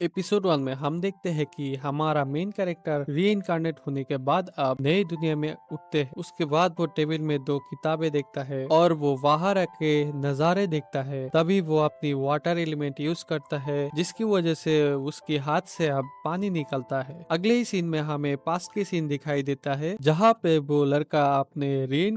Episode 1 में हम देखते हैं कि हमारा मेन कैरेक्टर री होने के बाद अब नई दुनिया में उठते हैं। उसके बाद वो टेबल में दो किताबें देखता है और वो बाहर आके नजारे देखता है। तभी वो अपनी वाटर एलिमेंट यूज करता है, जिसकी वजह से उसके हाथ से अब पानी निकलता है। अगले ही सीन में हमें पास्ट की सीन दिखाई देता है, जहाँ पे वो लड़का अपने री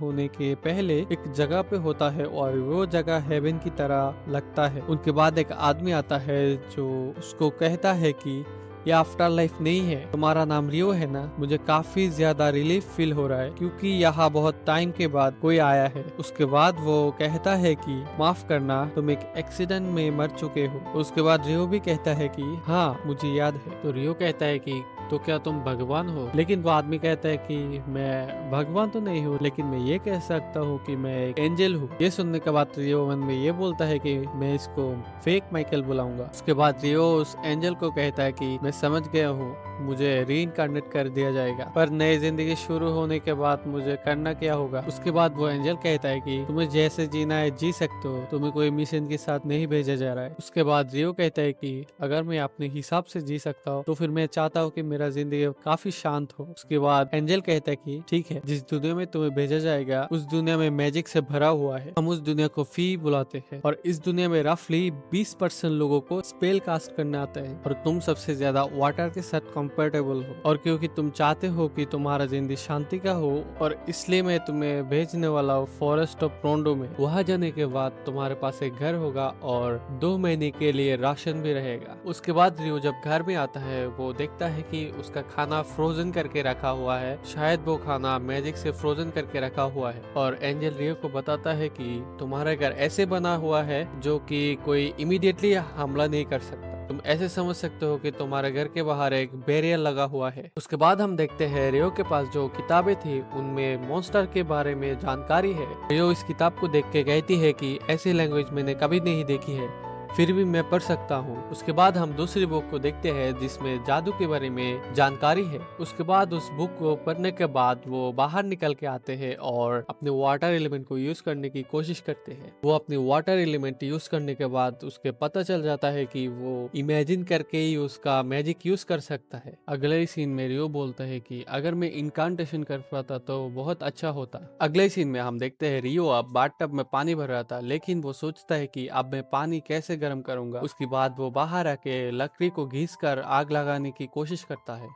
होने के पहले एक जगह पे होता है और वो जगह हेवन की तरह लगता है। उनके बाद एक आदमी आता है जो उसको कहता है कि ये आफ्टर लाइफ नहीं है, तुम्हारा नाम रियो है ना। मुझे काफी ज्यादा रिलीफ फील हो रहा है क्योंकि यहाँ बहुत टाइम के बाद कोई आया है। उसके बाद वो कहता है कि माफ करना, तुम एक एक्सीडेंट में मर चुके हो। उसके बाद रियो भी कहता है कि हाँ मुझे याद है। तो रियो कहता है कि तो क्या तुम भगवान हो? लेकिन वो आदमी कहता है कि मैं भगवान तो नहीं हूँ, लेकिन मैं ये कह सकता हूँ कि मैं एक एंजल हूँ। ये सुनने के बाद रियो मन में ये बोलता है कि मैं इसको फेक माइकल बुलाऊंगा। उसके बाद रियो उस एंजल को कहता है कि मैं समझ गया हूँ, मुझे रीइंकार्नेट कर दिया जाएगा, पर नई जिंदगी शुरू होने के बाद मुझे करना क्या होगा? उसके बाद वो एंजल कहता है कि तुम्हें जैसे जीना है जी सकते हो, तुम्हें कोई मिशन के साथ नहीं भेजा जा रहा है। उसके बाद रियो कहता है कि अगर मैं अपने हिसाब से जी सकता हूँ तो फिर मैं चाहता हूँ कि मेरा जिंदगी काफी शांत हो। उसके बाद एंजल कहता है कि ठीक है, जिस दुनिया में तुम्हें भेजा जाएगा उस दुनिया में मैजिक से भरा हुआ है। हम उस दुनिया को फी बुलाते हैं और इस दुनिया में रफली 20% लोगों को स्पेल कास्ट करना आता है और तुम सबसे ज्यादा वाटर के साथ कंफर्टेबल हो। और क्योंकि तुम चाहते हो कि तुम्हारा जिंदगी शांति का हो, और इसलिए मैं तुम्हें भेजने वाला हूँ फॉरेस्ट ऑफ रोंडो में। वहां जाने के बाद तुम्हारे पास एक घर होगा और 2 महीने के लिए राशन भी रहेगा। उसके बाद रियो जब घर में आता है वो देखता है कि उसका खाना फ्रोजन करके रखा हुआ है। शायद वो खाना मैजिक से फ्रोजन करके रखा हुआ है। और एंजल रियो को बताता है कि तुम्हारा घर ऐसे बना हुआ है जो कि कोई इमीडिएटली हमला नहीं कर सकता। तुम ऐसे समझ सकते हो कि तुम्हारे घर के बाहर एक बैरियर लगा हुआ है। उसके बाद हम देखते हैं रियो के पास जो किताबें थी उनमें मॉन्स्टर के बारे में जानकारी है। रियो इस किताब को देख के कहती है कि ऐसी लैंग्वेज मैंने कभी नहीं देखी है, फिर भी मैं पढ़ सकता हूँ। उसके बाद हम दूसरी बुक को देखते हैं जिसमें जादू के बारे में जानकारी है। उसके बाद उस बुक को पढ़ने के बाद वो बाहर निकल के आते हैं और अपने वाटर एलिमेंट को यूज करने की कोशिश करते हैं। वो अपनी वाटर एलिमेंट यूज करने के बाद उसके पता चल जाता है कि वो इमेजिन करके ही उसका मैजिक यूज कर सकता है। अगले सीन में रियो बोलता है कि अगर मैं इनकांटेशन कर पाता तो बहुत अच्छा होता। अगले सीन में हम देखते हैं रियो अब बाथटब में पानी भर रहा था, लेकिन वो सोचता है कि अब मैं पानी कैसे गर्म करूंगा। उसके बाद वो बाहर आके लकड़ी को घिस कर आग लगाने की कोशिश करता है,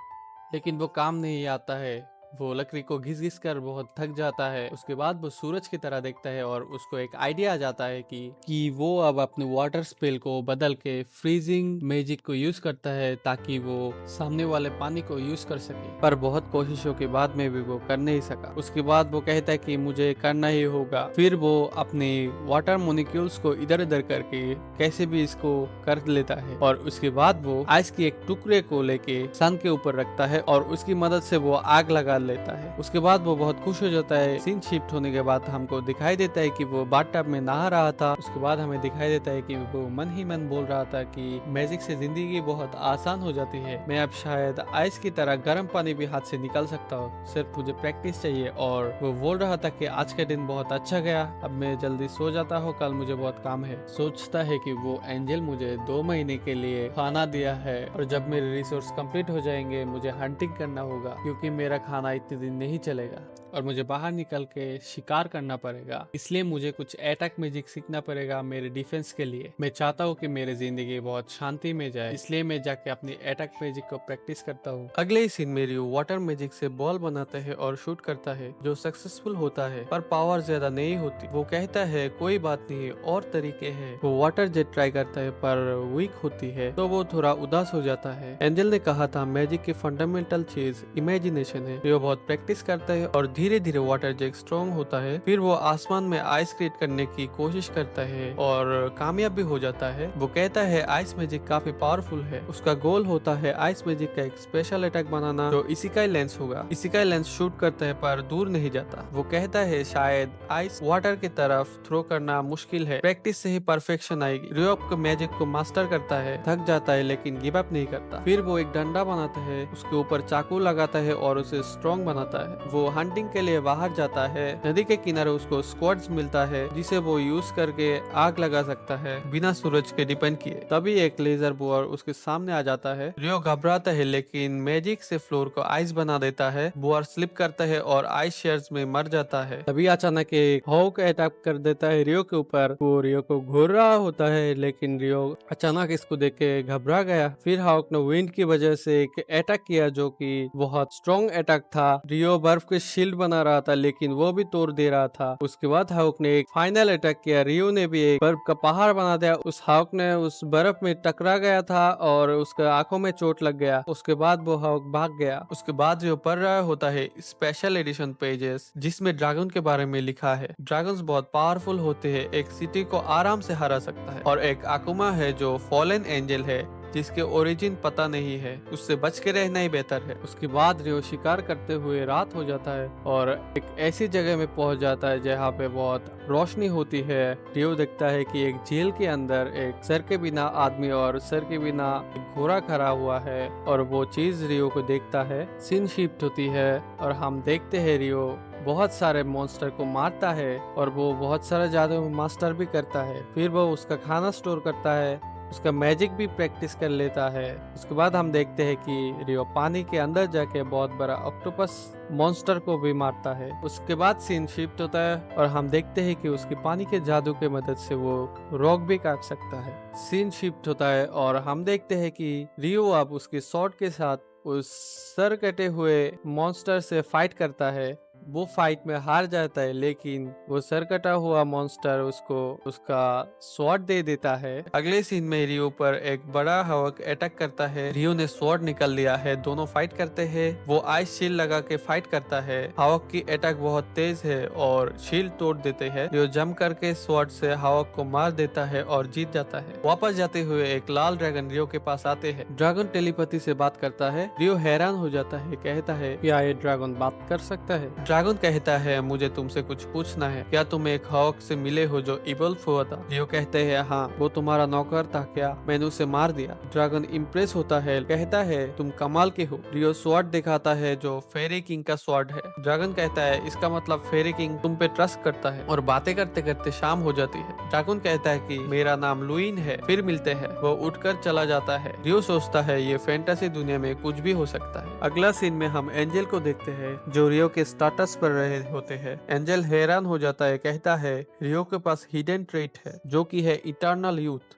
लेकिन वो काम नहीं आता है। वो लकड़ी को घिस घिस कर बहुत थक जाता है। उसके बाद वो सूरज की तरह देखता है और उसको एक आइडिया आ जाता है कि वो अब अपने वाटर स्पेल को बदल के फ्रीजिंग मैजिक को यूज करता है ताकि वो सामने वाले पानी को यूज कर सके। पर बहुत कोशिशों के बाद में भी वो कर नहीं सका। उसके बाद वो कहता है कि मुझे करना ही होगा। फिर वो अपने वाटर मोलिक्यूल्स को इधर उधर करके कैसे भी इसको कर लेता है और उसके बाद वो आइस की एक टुकड़े को लेके सन के ऊपर रखता है और उसकी मदद से वो आग लगा लेता है। उसके बाद वो बहुत खुश हो जाता है। सीन शिफ्ट होने के बाद हमको दिखाई देता है कि वो बाथटब में नहा रहा था। उसके बाद हमें दिखाई देता है कि वो मन ही मन बोल रहा था कि मैजिक से जिंदगी बहुत आसान हो जाती है। मैं अब शायद आइस की तरह गर्म पानी भी हाथ से निकाल सकता हूँ, सिर्फ मुझे प्रैक्टिस चाहिए। और वो बोल रहा था कि आज का दिन बहुत अच्छा गया, अब मैं जल्दी सो जाता हूँ, कल मुझे बहुत काम है। सोचता है कि वो एंजल मुझे 2 महीने के लिए खाना दिया है और जब मेरे रिसोर्स कंप्लीट हो जाएंगे मुझे हंटिंग करना होगा, क्योंकि मेरा खाना इतने दिन नहीं चलेगा और मुझे बाहर निकल के शिकार करना पड़ेगा। इसलिए मुझे कुछ अटैक मैजिक सीखना पड़ेगा मेरे डिफेंस के लिए। मैं चाहता हूँ कि मेरी जिंदगी बहुत शांति में जाए, इसलिए मैं जाके अपनी अटैक मैजिक को प्रैक्टिस करता हूँ। अगले ही सीन में रियो वाटर मैजिक से बॉल बनाता है और शूट करता है, जो सक्सेसफुल होता है, पर पावर ज्यादा नहीं होती। वो कहता है कोई बात नहीं, और तरीके हैं। वो वाटर जेट ट्राई करता है पर वीक होती है, तो वो थोड़ा उदास हो जाता है। एंजल ने कहा था मैजिक की फंडामेंटल चीज इमेजिनेशन है। रियो बहुत प्रैक्टिस करता है और धीरे धीरे वाटर जेट स्ट्रॉन्ग होता है। फिर वो आसमान में आइस क्रिएट करने की कोशिश करता है और कामयाब भी हो जाता है। वो कहता है आइस मैजिक काफी पावरफुल है। उसका गोल होता है आइस मैजिक का एक स्पेशल अटैक बनाना जो इसिकाई लेंस होगा। इसिकाई लेंस शूट करता है पर दूर नहीं जाता। वो कहता है शायद आइस वाटर की तरफ थ्रो करना मुश्किल है, प्रैक्टिस से ही परफेक्शन आएगी। रियो अपने मैजिक को मास्टर करता है, थक जाता है लेकिन गिव अप नहीं करता। फिर वो एक डंडा बनाता है, उसके ऊपर चाकू लगाता है और उसे स्ट्रॉन्ग बनाता है। वो हंटिंग के लिए बाहर जाता है। नदी के किनारे उसको स्क्वाड्स मिलता है जिसे वो यूज करके आग लगा सकता है बिना सूरज के डिपेंड किए। तभी एक लेजर बोअर उसके सामने आ जाता है। रियो घबराता है लेकिन मैजिक से फ्लोर को आइस बना देता है। बोअर स्लिप करता है और आइस शेयर्स में मर जाता है। तभी अचानक एक हॉक अटैक कर देता है रियो के ऊपर। वो रियो को घूर रहा होता है लेकिन रियो अचानक इसको देख के घबरा गया। फिर हॉक ने विंड की वजह से एक अटैक किया जो कि बहुत स्ट्रॉन्ग अटैक था। रियो बर्फ के शील्ड बना रहा था लेकिन वो भी तोड़ दे रहा था। उसके बाद हॉक ने एक फाइनल अटैक किया। रियो ने भी एक बर्फ का पहाड़ बना दिया। उस हॉक ने उस बर्फ में टकरा गया था और उसके आंखों में चोट लग गया। उसके बाद वो हॉक भाग गया। उसके बाद रियो पढ़ रहा होता है स्पेशल एडिशन पेजेस जिसमें ड्रैगन के बारे में लिखा है। ड्रैगन्स बहुत पावरफुल होते हैं, एक सिटी को आराम से हरा सकता है। और एक आकुमा है जो फॉलन एंजल है जिसके ओरिजिन पता नहीं है, उससे बच के रहना ही बेहतर है। उसके बाद रियो शिकार करते हुए रात हो जाता है और एक ऐसी जगह में पहुंच जाता है जहाँ पे बहुत रोशनी होती है। रियो देखता है कि एक जेल के अंदर एक सर के बिना आदमी और सर के बिना एक घोड़ा खड़ा हुआ है और वो चीज रियो को देखता है। सीन शिफ्ट होती है और हम देखते हैं रियो बहुत सारे मॉन्स्टर को मारता है और वो बहुत सारा जादू मास्टर भी करता है। फिर वो उसका खाना स्टोर करता है, उसका मैजिक भी प्रैक्टिस कर लेता है। उसके बाद हम देखते हैं कि रियो पानी के अंदर जाके बहुत बड़ा ऑक्टोपस मॉन्स्टर को भी मारता है। उसके बाद सीन शिफ्ट होता है और हम देखते हैं कि उसकी पानी के जादू के मदद से वो रॉक भी काट सकता है। सीन शिफ्ट होता है और हम देखते हैं कि रियो अब उसके स्वॉर्ड के साथ उस सर कटे हुए मॉन्स्टर से फाइट करता है। वो फाइट में हार जाता है लेकिन वो सर कटा हुआ मॉन्स्टर उसको उसका स्वॉर्ड दे देता है। अगले सीन में रियो पर एक बड़ा हवक अटैक करता है। रियो ने स्वॉर्ड निकल लिया है, दोनों फाइट करते हैं। वो आइस शील्ड लगा के फाइट करता है। हवक की अटैक बहुत तेज है और शील्ड तोड़ देते हैं। रियो जंप करके स्वॉर्ड से हवक को मार देता है और जीत जाता है। वापस जाते हुए एक लाल ड्रैगन रियो के पास आते हैं। ड्रैगन टेलीपैथी से बात करता है। रियो हैरान हो जाता है, कहता है क्या ये ड्रैगन बात कर सकता है? ड्रैगन कहता है मुझे तुमसे कुछ पूछना है, क्या तुम एक हॉक से मिले हो जो इवल्फ हुआ था? रियो कहते हैं हाँ, वो तुम्हारा नौकर था क्या? मैंने उसे मार दिया। ड्रैगन इम्प्रेस होता है, कहता है तुम कमाल के हो। रियो स्वॉर्ड दिखाता है जो फेरी किंग का स्वॉर्ड है। ड्रैगन कहता है इसका मतलब फेरी किंग तुम पे ट्रस्ट करता है। और बातें करते करते शाम हो जाती है। ड्रैगन कहता है कि मेरा नाम लुइन है, फिर मिलते हैं। वो उठकर चला जाता है। रियो सोचता है ये फैंटेसी दुनिया में कुछ भी हो सकता है। अगला सीन में हम एंजल को देखते हैं जो रियो के स्टाटस पर रहे होते हैं। एंजल हैरान हो जाता है, कहता है रियो के पास हिडन ट्रेट है जो कि है इटर्नल यूथ,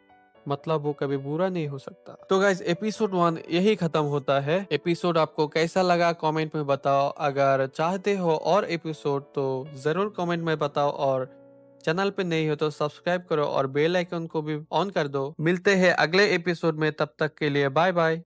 मतलब वो कभी बुरा नहीं हो सकता। तो गाइस एपिसोड 1 यही खत्म होता है। एपिसोड आपको कैसा लगा कमेंट में बताओ। अगर चाहते हो और एपिसोड तो जरूर कमेंट में बताओ और चैनल पे नहीं हो तो सब्सक्राइब करो और बेल आइकन को भी ऑन कर दो। मिलते हैं अगले एपिसोड में, तब तक के लिए बाय बाय।